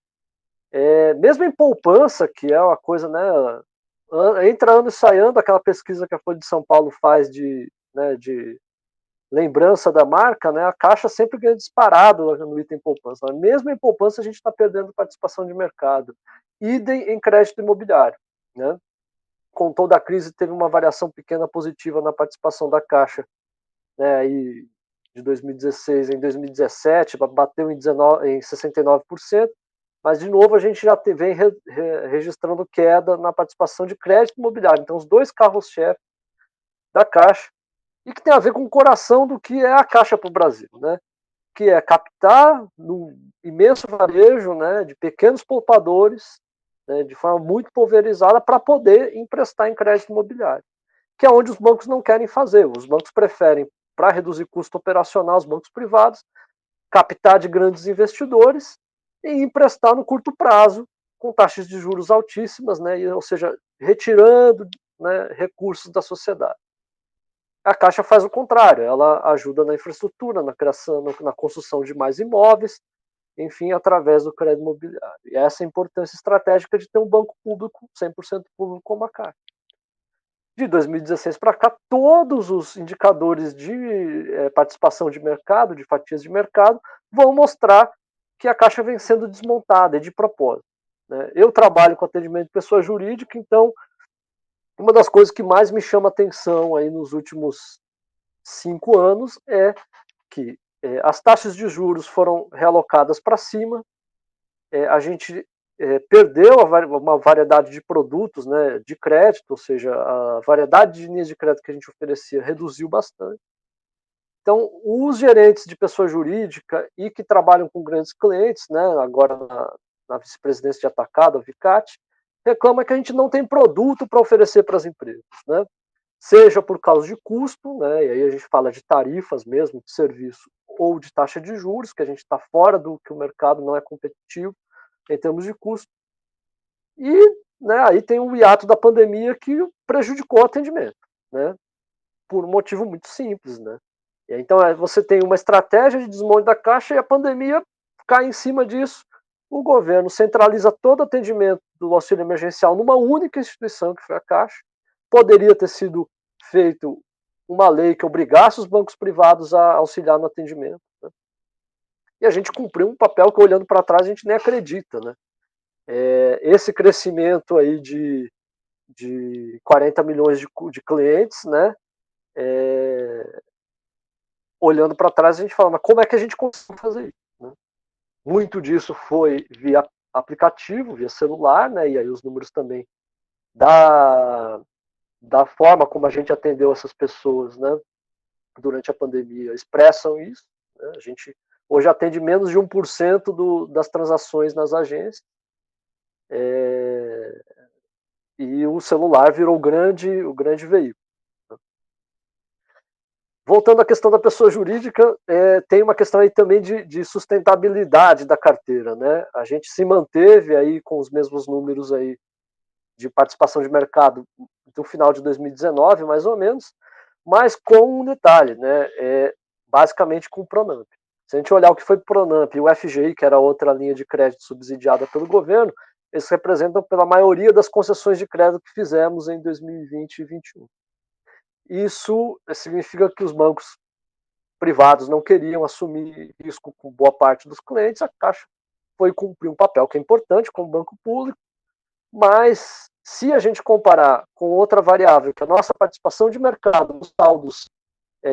[SPEAKER 3] mesmo em poupança, que é uma coisa, né, entra ano e sai ano, aquela pesquisa que a Folha de São Paulo faz de lembrança da marca, né, a Caixa sempre ganha disparado no item poupança. Mesmo em poupança, a gente está perdendo participação de mercado. Idem em crédito imobiliário. Né? Com toda a crise, teve uma variação pequena positiva na participação da Caixa. Né, aí, de 2016 em 2017, bateu em 69%, mas, de novo, a gente já vem registrando queda na participação de crédito imobiliário. Então, os dois carros-chefe da Caixa, e que tem a ver com o coração do que é a Caixa para o Brasil, né? Que é captar no imenso varejo, né, de pequenos poupadores, né, de forma muito pulverizada, para poder emprestar em crédito imobiliário, que é onde os bancos não querem fazer. Os bancos preferem, para reduzir custo operacional, os bancos privados, captar de grandes investidores e emprestar no curto prazo, com taxas de juros altíssimas, né, ou seja, retirando, né, recursos da sociedade. A Caixa faz o contrário, ela ajuda na infraestrutura, na criação, na construção de mais imóveis, enfim, através do crédito imobiliário. E essa é a importância estratégica de ter um banco público, 100% público, como a Caixa. De 2016 para cá, todos os indicadores de participação de mercado, de fatias de mercado, vão mostrar que a Caixa vem sendo desmontada, de propósito. Né? Eu trabalho com atendimento de pessoa jurídica, então uma das coisas que mais me chama atenção aí nos últimos 5 anos é que as taxas de juros foram realocadas para cima, a gente perdeu uma variedade de produtos, né, de crédito, ou seja, a variedade de linhas de crédito que a gente oferecia reduziu bastante. Então, os gerentes de pessoa jurídica e que trabalham com grandes clientes, né, agora na vice-presidência de atacado, a Vicati, reclama que a gente não tem produto para oferecer para as empresas, né? Seja por causa de custo, né? E aí a gente fala de tarifas mesmo, de serviço, ou de taxa de juros, que a gente está fora do que o mercado não é competitivo em termos de custo. E, né, aí tem o hiato da pandemia que prejudicou o atendimento, né? Por um motivo muito simples, né? E então você tem uma estratégia de desmonte da Caixa e a pandemia cai em cima disso. O governo centraliza todo o atendimento do auxílio emergencial numa única instituição, que foi a Caixa. Poderia ter sido feito uma lei que obrigasse os bancos privados a auxiliar no atendimento. Né? E a gente cumpriu um papel que, olhando para trás, a gente nem acredita. Né? Esse crescimento aí de 40 milhões de clientes, né? Olhando para trás, a gente fala, mas como é que a gente conseguiu fazer isso? Né? Muito disso foi via aplicativo, via celular, né? E aí os números também da forma como a gente atendeu essas pessoas, né, durante a pandemia, expressam isso. Né? A gente hoje atende menos de 1% das transações nas agências. E o celular virou o grande veículo. Voltando à questão da pessoa jurídica, tem uma questão aí também de sustentabilidade da carteira. Né? A gente se manteve aí com os mesmos números aí de participação de mercado do final de 2019, mais ou menos, mas com um detalhe, né? Basicamente com o Pronamp. Se a gente olhar o que foi o Pronamp e o FGI, que era outra linha de crédito subsidiada pelo governo, eles representam pela maioria das concessões de crédito que fizemos em 2020 e 2021. Isso significa que os bancos privados não queriam assumir risco com boa parte dos clientes, a Caixa foi cumprir um papel que é importante como banco público, mas se a gente comparar com outra variável, que é a nossa participação de mercado nos saldos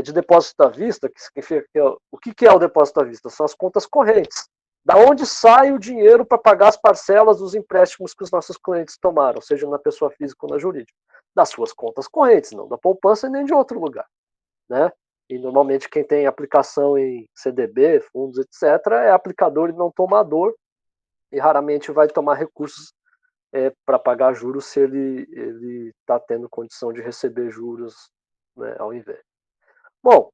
[SPEAKER 3] de depósito à vista, que significa o que é o depósito à vista? São as contas correntes. Da onde sai o dinheiro para pagar as parcelas dos empréstimos que os nossos clientes tomaram, seja na pessoa física ou na jurídica? Das suas contas correntes, não da poupança nem de outro lugar. Né? E normalmente quem tem aplicação em CDB, fundos, etc., é aplicador e não tomador, e raramente vai tomar recursos para pagar juros se ele está tendo condição de receber juros, né, ao invés. Bom,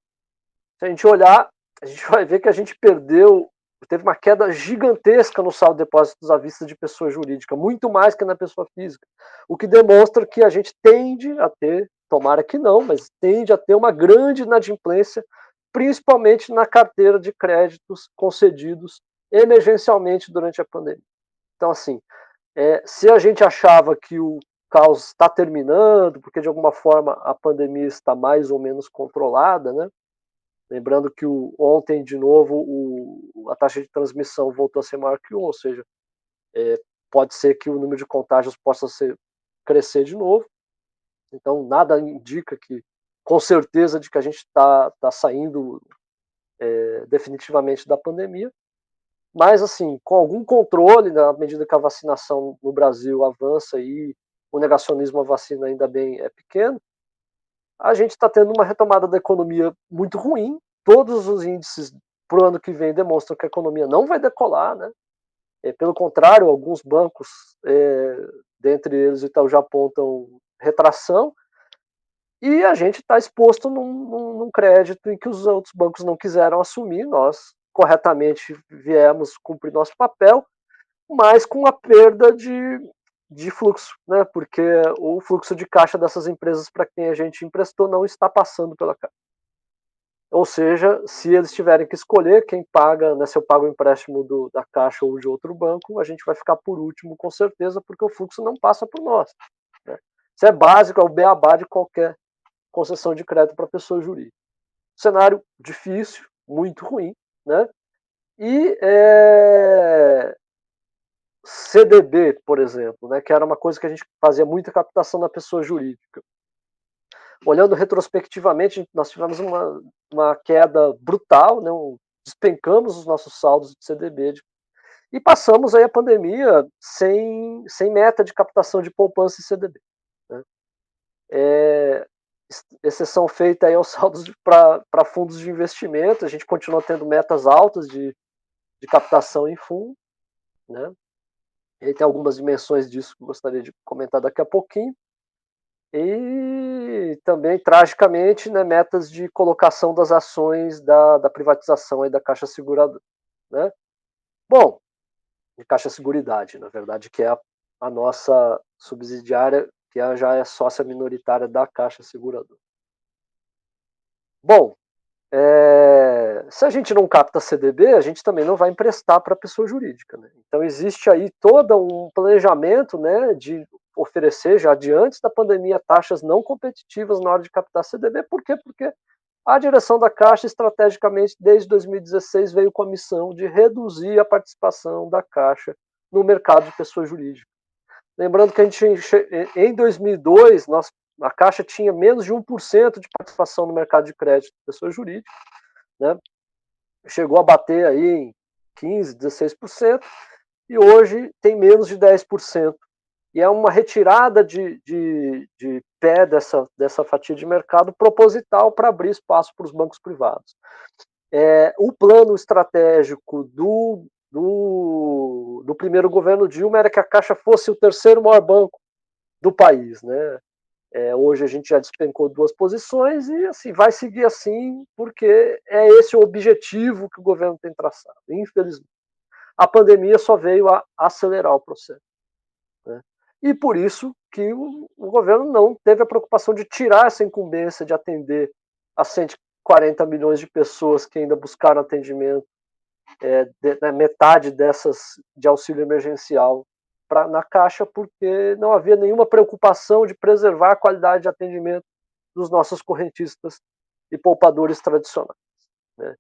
[SPEAKER 3] se a gente olhar, a gente vai ver que a gente teve uma queda gigantesca no saldo de depósitos à vista de pessoa jurídica, muito mais que na pessoa física, o que demonstra que a gente tende a ter, tomara que não, mas tende a ter uma grande inadimplência, principalmente na carteira de créditos concedidos emergencialmente durante a pandemia. Então, assim, se a gente achava que o caos está terminando, porque de alguma forma a pandemia está mais ou menos controlada, né? Lembrando que ontem, de novo, a taxa de transmissão voltou a ser maior que 1, ou seja, pode ser que o número de contágios possa crescer de novo. Então, nada indica que, com certeza, de que a gente está saindo definitivamente da pandemia. Mas, assim, com algum controle, na medida que a vacinação no Brasil avança e o negacionismo à vacina ainda bem é pequeno, a gente está tendo uma retomada da economia muito ruim. Todos os índices para o ano que vem demonstram que a economia não vai decolar, né? Pelo contrário, alguns bancos, dentre eles o Itaú, já apontam retração, e a gente está exposto num crédito em que os outros bancos não quiseram assumir. Nós corretamente viemos cumprir nosso papel, mas com a perda de fluxo, né? Porque o fluxo de caixa dessas empresas para quem a gente emprestou não está passando pela caixa. Ou seja, se eles tiverem que escolher quem paga, né, se eu pago o empréstimo da Caixa ou de outro banco, a gente vai ficar por último, com certeza, porque o fluxo não passa por nós. Né? Isso é básico, é o beabá de qualquer concessão de crédito para pessoa jurídica. Cenário difícil, muito ruim, né? E CDB, por exemplo, né, que era uma coisa que a gente fazia muita captação na pessoa jurídica. Olhando retrospectivamente, nós tivemos uma queda brutal, né, despencamos os nossos saldos de CDB e passamos aí a pandemia sem meta de captação de poupança e CDB. Né? Exceção feita aí aos saldos para fundos de investimento, a gente continua tendo metas altas de captação em fundo, né? E tem algumas dimensões disso que eu gostaria de comentar daqui a pouquinho. E também, tragicamente, né, metas de colocação das ações da privatização aí da Caixa Seguradora. Né? Bom, de Caixa Seguridade, na verdade, que é a nossa subsidiária, que já é sócia minoritária da Caixa Seguradora. Bom, se a gente não capta CDB, a gente também não vai emprestar para a pessoa jurídica. Né? Então, existe aí todo um planejamento, né, de oferecer, já de antes da pandemia, taxas não competitivas na hora de captar CDB. Por quê? Porque a direção da Caixa, estrategicamente, desde 2016, veio com a missão de reduzir a participação da Caixa no mercado de pessoa jurídica. Lembrando que em 2002, a Caixa tinha menos de 1% de participação no mercado de crédito de pessoa jurídica. Né? Chegou a bater aí em 15%, 16%, e hoje tem menos de 10%. E é uma retirada de pé dessa fatia de mercado proposital para abrir espaço para os bancos privados. O plano estratégico do primeiro governo Dilma era que a Caixa fosse o terceiro maior banco do país. Né? Hoje a gente já despencou 2 posições e assim, vai seguir assim, porque é esse o objetivo que o governo tem traçado. Infelizmente, a pandemia só veio a acelerar o processo. Né? E por isso que o governo não teve a preocupação de tirar essa incumbência de atender a 140 milhões de pessoas que ainda buscaram atendimento, metade dessas de auxílio emergencial na Caixa, porque não havia nenhuma preocupação de preservar a qualidade de atendimento dos nossos correntistas e poupadores tradicionais. Né?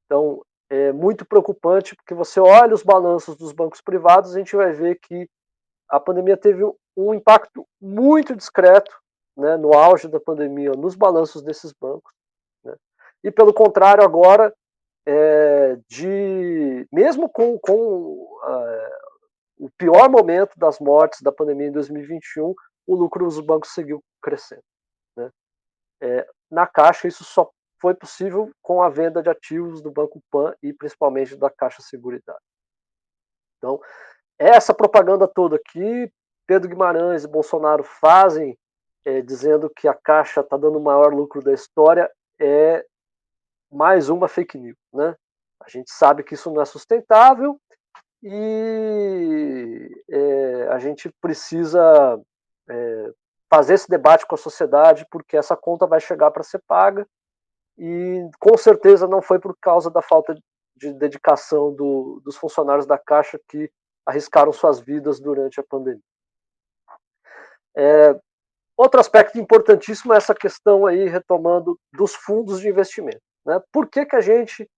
[SPEAKER 3] Então, é muito preocupante, porque você olha os balanços dos bancos privados, a gente vai ver que a pandemia teve um impacto muito discreto, né, no auge da pandemia, nos balanços desses bancos. Né? E, pelo contrário, agora, mesmo com o pior momento das mortes da pandemia em 2021, o lucro dos bancos seguiu crescendo. Né? Na Caixa, isso só foi possível com a venda de ativos do Banco Pan e principalmente da Caixa Seguridade. Então, essa propaganda toda que Pedro Guimarães e Bolsonaro fazem, dizendo que a Caixa está dando o maior lucro da história, é mais uma fake news. Né? A gente sabe que isso não é sustentável e a gente precisa fazer esse debate com a sociedade, porque essa conta vai chegar para ser paga e com certeza não foi por causa da falta de dedicação dos funcionários da Caixa que arriscaram suas vidas durante a pandemia. Outro aspecto importantíssimo é essa questão aí, retomando, dos fundos de investimento. Né? Por que a gente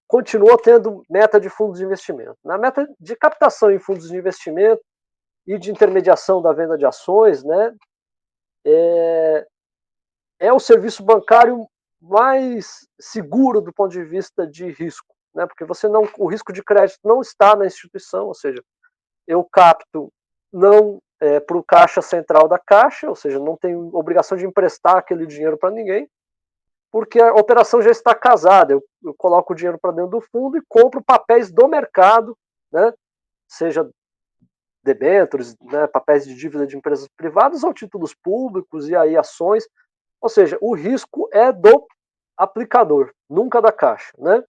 [SPEAKER 3] continua tendo meta de fundos de investimento? Na meta de captação em fundos de investimento e de intermediação da venda de ações, né, é o serviço bancário mais seguro do ponto de vista de risco, né, porque o risco de crédito não está na instituição, ou seja, eu capto não para o caixa central da Caixa, ou seja, não tenho obrigação de emprestar aquele dinheiro para ninguém, porque a operação já está casada. Eu coloco o dinheiro para dentro do fundo e compro papéis do mercado, né, seja debêntures, né, papéis de dívida de empresas privadas ou títulos públicos e aí ações. Ou seja, o risco é do aplicador, nunca da Caixa, né?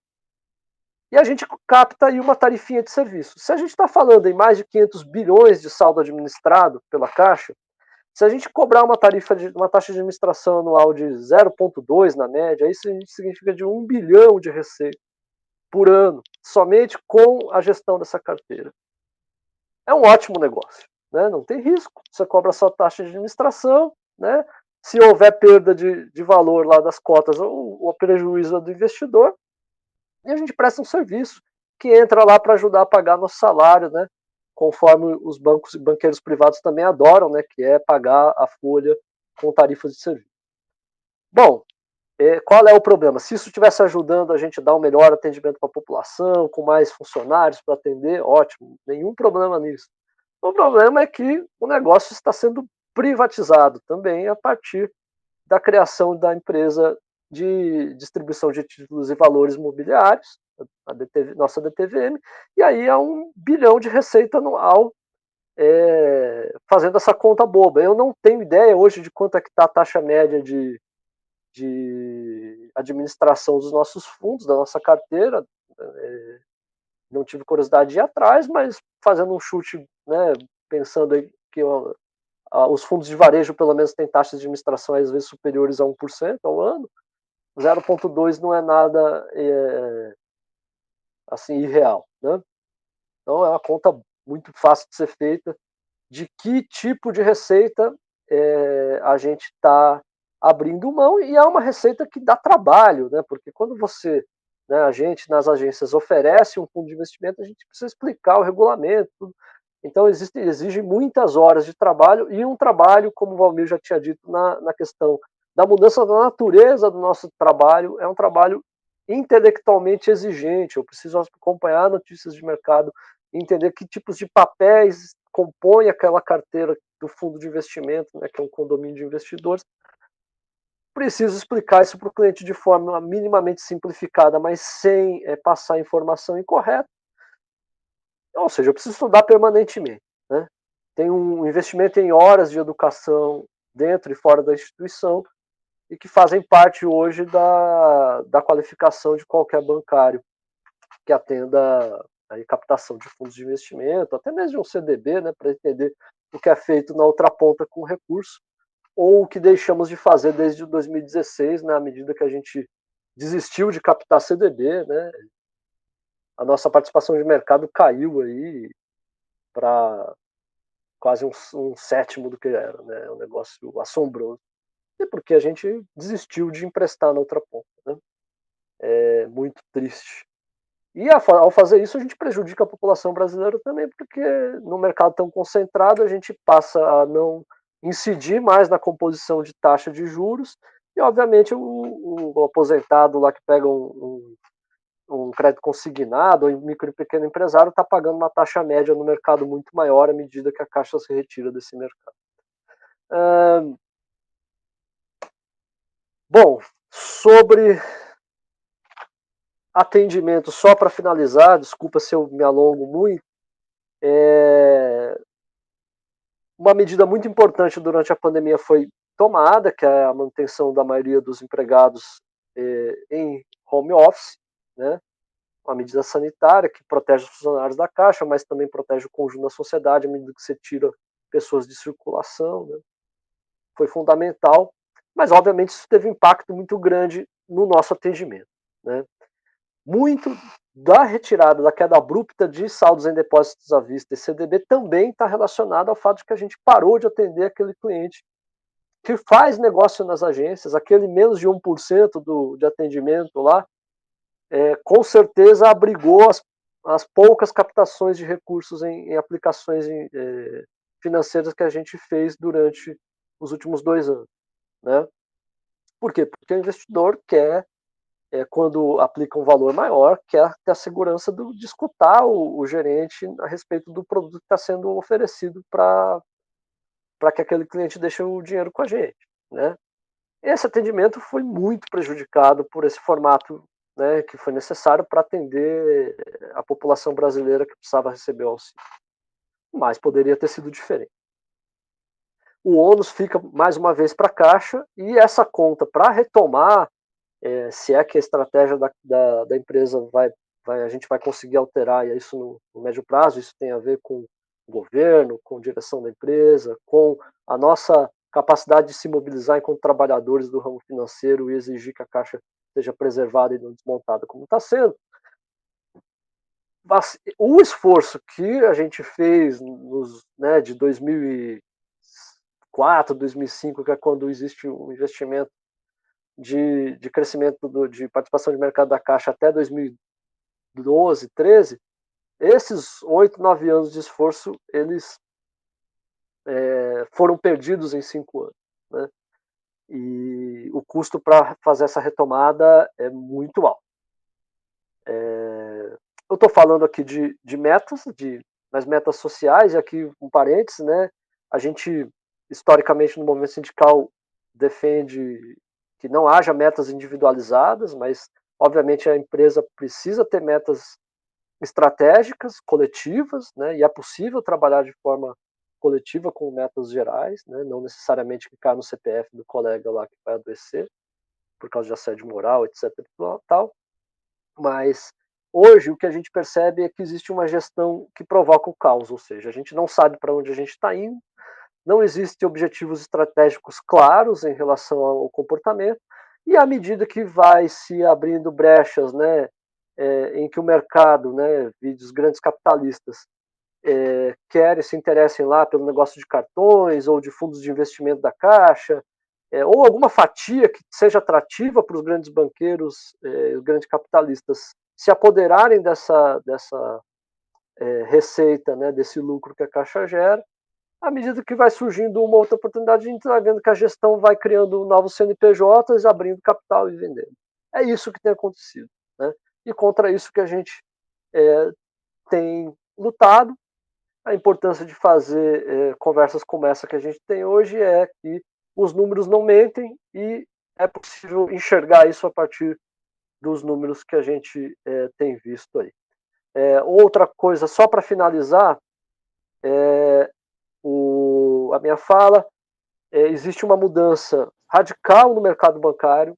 [SPEAKER 3] E a gente capta aí uma tarifinha de serviço. Se a gente está falando em mais de 500 bilhões de saldo administrado pela Caixa, se a gente cobrar uma taxa de administração anual de 0,2 na média, isso significa de 1 bilhão de receita por ano, somente com a gestão dessa carteira. É um ótimo negócio, né? Não tem risco, você cobra só taxa de administração, né? Se houver perda de valor lá das cotas, o prejuízo é do investidor, e a gente presta um serviço que entra lá para ajudar a pagar nosso salário, né? Conforme os bancos e banqueiros privados também adoram, né? Que é pagar a folha com tarifas de serviço. Bom, qual é o problema? Se isso estivesse ajudando a gente a dar um melhor atendimento para a população, com mais funcionários para atender, ótimo, nenhum problema nisso. O problema é que o negócio está sendo privatizado também a partir da criação da empresa de distribuição de títulos e valores imobiliários, nossa DTVM, e aí há 1 bilhão de receita anual fazendo essa conta boba. Eu não tenho ideia hoje de quanto é que está a taxa média de administração dos nossos fundos, da nossa carteira. Não tive curiosidade de ir atrás, mas fazendo um chute, né, pensando aí que os fundos de varejo pelo menos têm taxas de administração às vezes superiores a 1% ao ano, 0,2 não é nada assim irreal, né? Então é uma conta muito fácil de ser feita de que tipo de receita a gente está abrindo mão, e é uma receita que dá trabalho, né? Porque quando você, né, a gente nas agências oferece um fundo de investimento, a gente precisa explicar o regulamento, tudo. Então exige muitas horas de trabalho, e um trabalho, como o Valmir já tinha dito na questão da mudança da natureza do nosso trabalho, é um trabalho intelectualmente exigente. Eu preciso acompanhar notícias de mercado, entender que tipos de papéis compõem aquela carteira do fundo de investimento, né, que é um condomínio de investidores. Preciso explicar isso para o cliente de forma minimamente simplificada, mas sem passar informação incorreta. Ou seja, eu preciso estudar permanentemente, né? Tem um investimento em horas de educação dentro e fora da instituição e que fazem parte hoje da qualificação de qualquer bancário que atenda a captação de fundos de investimento, até mesmo de um CDB, né, para entender o que é feito na outra ponta com o recurso, ou o que deixamos de fazer desde 2016, na medida que a gente desistiu de captar CDB, né? A nossa participação de mercado caiu aí para quase um sétimo do que era, né? É um negócio assombroso. E porque a gente desistiu de emprestar na outra ponta, né? É muito triste. E ao fazer isso, a gente prejudica a população brasileira também, porque no mercado tão concentrado, a gente passa a não incidir mais na composição de taxa de juros, e obviamente o aposentado lá que pega um crédito consignado, ou micro e pequeno empresário, está pagando uma taxa média no mercado muito maior à medida que a Caixa se retira desse mercado. Bom, sobre atendimento, só para finalizar, desculpa se eu me alongo muito, uma medida muito importante durante a pandemia foi tomada, que é a manutenção da maioria dos empregados em home office, né? Uma medida sanitária que protege os funcionários da Caixa, mas também protege o conjunto da sociedade à medida que você tira pessoas de circulação, né? Foi fundamental, mas obviamente isso teve um impacto muito grande no nosso atendimento, né? Muito da retirada, da queda abrupta de saldos em depósitos à vista e CDB também está relacionado ao fato de que a gente parou de atender aquele cliente que faz negócio nas agências, aquele menos de 1% de atendimento lá, com certeza abrigou as poucas captações de recursos em aplicações financeiras que a gente fez durante os últimos 2 anos. Né? Por quê? Porque o investidor quer, quando aplica um valor maior, quer ter a segurança de escutar o gerente a respeito do produto que está sendo oferecido para que aquele cliente deixe o dinheiro com a gente. Né? Esse atendimento foi muito prejudicado por esse formato, né, que foi necessário para atender a população brasileira que precisava receber o auxílio. Mas poderia ter sido diferente. O ônus fica mais uma vez para a Caixa e essa conta, para retomar, se é que a estratégia da empresa a gente vai conseguir alterar isso no médio prazo, isso tem a ver com o governo, com a direção da empresa, com a nossa capacidade de se mobilizar enquanto trabalhadores do ramo financeiro e exigir que a Caixa seja preservada e não desmontada como está sendo. O esforço que a gente fez de 2004, 2005, que é quando existe um investimento de crescimento de participação de mercado da Caixa até 2012, 13, esses 8, 9 anos de esforço, eles foram perdidos em 5 anos. Né? E o custo para fazer essa retomada é muito alto. Eu estou falando aqui de metas, das metas sociais, e aqui um parênteses, né? A gente, historicamente, no movimento sindical, defende que não haja metas individualizadas, mas, obviamente, a empresa precisa ter metas estratégicas, coletivas, né? E é possível trabalhar de forma coletiva com metas gerais, né? Não necessariamente ficar no CPF do colega lá que vai adoecer, por causa de assédio moral, etc. Tal. Mas hoje o que a gente percebe é que existe uma gestão que provoca o caos, ou seja, a gente não sabe para onde a gente está indo, não existem objetivos estratégicos claros em relação ao comportamento, e à medida que vai se abrindo brechas, né, em que o mercado, né, os grandes capitalistas, querem, se interessem lá pelo negócio de cartões ou de fundos de investimento da Caixa, ou alguma fatia que seja atrativa para os grandes banqueiros, os grandes capitalistas se apoderarem dessa receita, né, desse lucro que a Caixa gera, à medida que vai surgindo uma outra oportunidade, a gente está vendo que a gestão vai criando novos CNPJs, abrindo capital e vendendo. É isso que tem acontecido. Né? E contra isso que a gente tem lutado. A importância de fazer conversas como essa que a gente tem hoje é que os números não mentem e é possível enxergar isso a partir dos números que a gente tem visto aí. Outra coisa, só para finalizar, a minha fala, existe uma mudança radical no mercado bancário,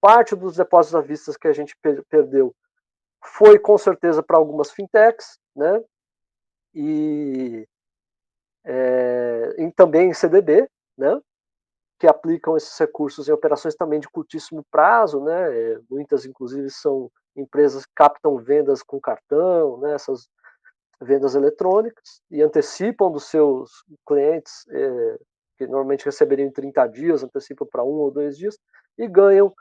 [SPEAKER 3] parte dos depósitos à vista que a gente perdeu foi com certeza para algumas fintechs, né? E também em CDB, né? Que aplicam esses recursos em operações também de curtíssimo prazo, né? Muitas, inclusive, são empresas que captam vendas com cartão, né? Essas vendas eletrônicas, e antecipam dos seus clientes, que normalmente receberiam em 30 dias, antecipam para 1 ou 2 dias, e ganham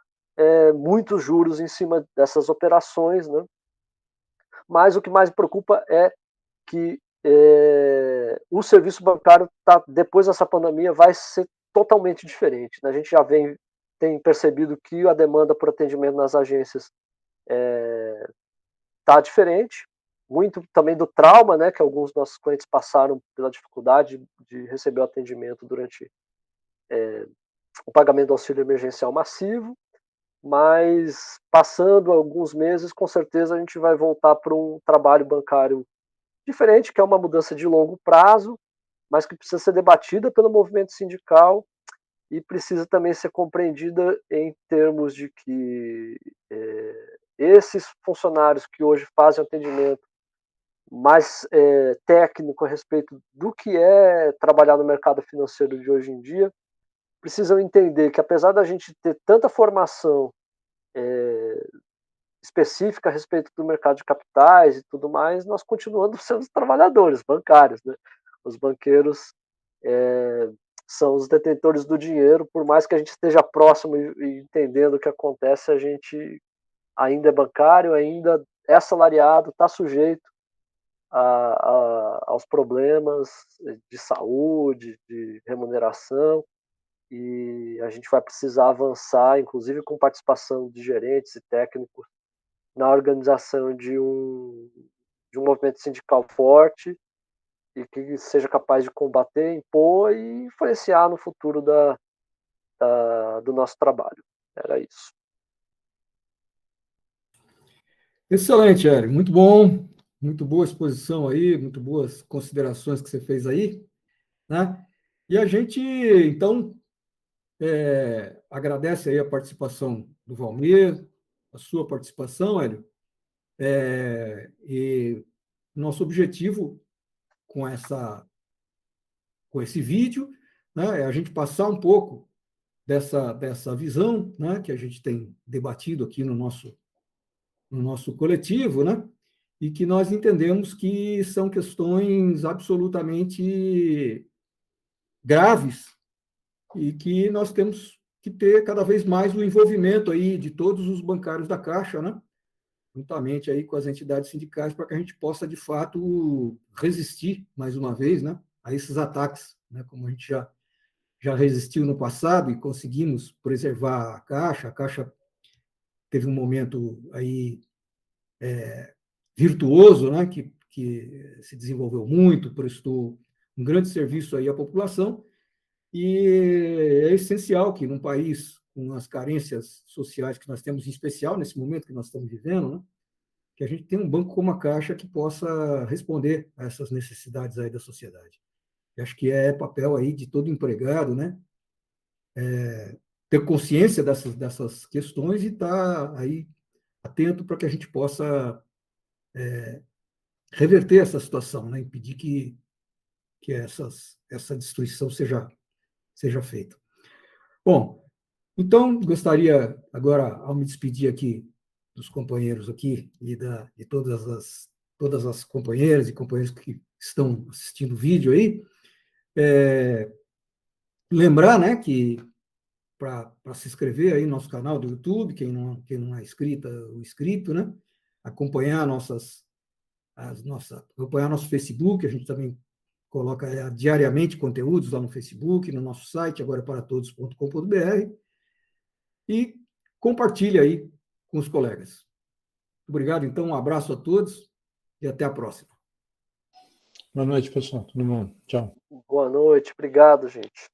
[SPEAKER 3] muitos juros em cima dessas operações. Né? Mas o que mais me preocupa é que o serviço bancário, depois dessa pandemia, vai ser totalmente diferente. Né? A gente já tem percebido que a demanda por atendimento nas agências está diferente, muito também do trauma, né, que alguns dos nossos clientes passaram pela dificuldade de receber o atendimento durante o pagamento do auxílio emergencial massivo, mas passando alguns meses, com certeza a gente vai voltar para um trabalho bancário diferente, que é uma mudança de longo prazo, mas que precisa ser debatida pelo movimento sindical e precisa também ser compreendida em termos de que esses funcionários que hoje fazem atendimento mais técnico a respeito do que é trabalhar no mercado financeiro de hoje em dia, precisam entender que apesar da gente ter tanta formação específica a respeito do mercado de capitais e tudo mais, nós continuamos sendo trabalhadores bancários, né? Os banqueiros são os detentores do dinheiro, por mais que a gente esteja próximo e entendendo o que acontece, a gente ainda é bancário, ainda é assalariado, está sujeito aos problemas de saúde, de remuneração, e a gente vai precisar avançar, inclusive com participação de gerentes e técnicos, na organização de um movimento sindical forte e que seja capaz de combater, impor e influenciar no futuro do nosso trabalho. Era isso.
[SPEAKER 1] Excelente, Hélio. Muito bom. Muito boa exposição aí, muito boas considerações que você fez aí, né? E a gente, então, agradece aí a participação do Valmir, a sua participação, Hélio. E nosso objetivo com esse vídeo, né, é a gente passar um pouco dessa visão, né, que a gente tem debatido aqui no nosso coletivo, né, e que nós entendemos que são questões absolutamente graves e que nós temos que ter cada vez mais o envolvimento aí de todos os bancários da Caixa, né, juntamente aí com as entidades sindicais, para que a gente possa, de fato, resistir, mais uma vez, né, a esses ataques, né, como a gente já resistiu no passado e conseguimos preservar a Caixa. A Caixa teve um momento aí virtuoso, né, que se desenvolveu muito, prestou um grande serviço aí à população, e é essencial que num país com as carências sociais que nós temos, em especial nesse momento que nós estamos vivendo, né, que a gente tenha um banco como a Caixa que possa responder a essas necessidades aí da sociedade. Eu acho que é papel aí de todo empregado, né, ter consciência dessas questões e estar aí atento para que a gente possa reverter essa situação, né? Impedir que essa destruição seja feita. Bom, então, gostaria agora, ao me despedir aqui dos companheiros aqui e de todas as companheiras e companheiros que estão assistindo o vídeo aí, lembrar, né, que para se inscrever aí no nosso canal do YouTube, quem não é inscrito, o inscrito, né? Acompanhar acompanhar nosso Facebook, a gente também coloca diariamente conteúdos lá no Facebook, no nosso site, agoraparatodos.com.br, e compartilha aí com os colegas. Obrigado, então, um abraço a todos e até a próxima.
[SPEAKER 2] Boa noite, pessoal. Todo mundo. Tchau.
[SPEAKER 3] Boa noite, obrigado, gente.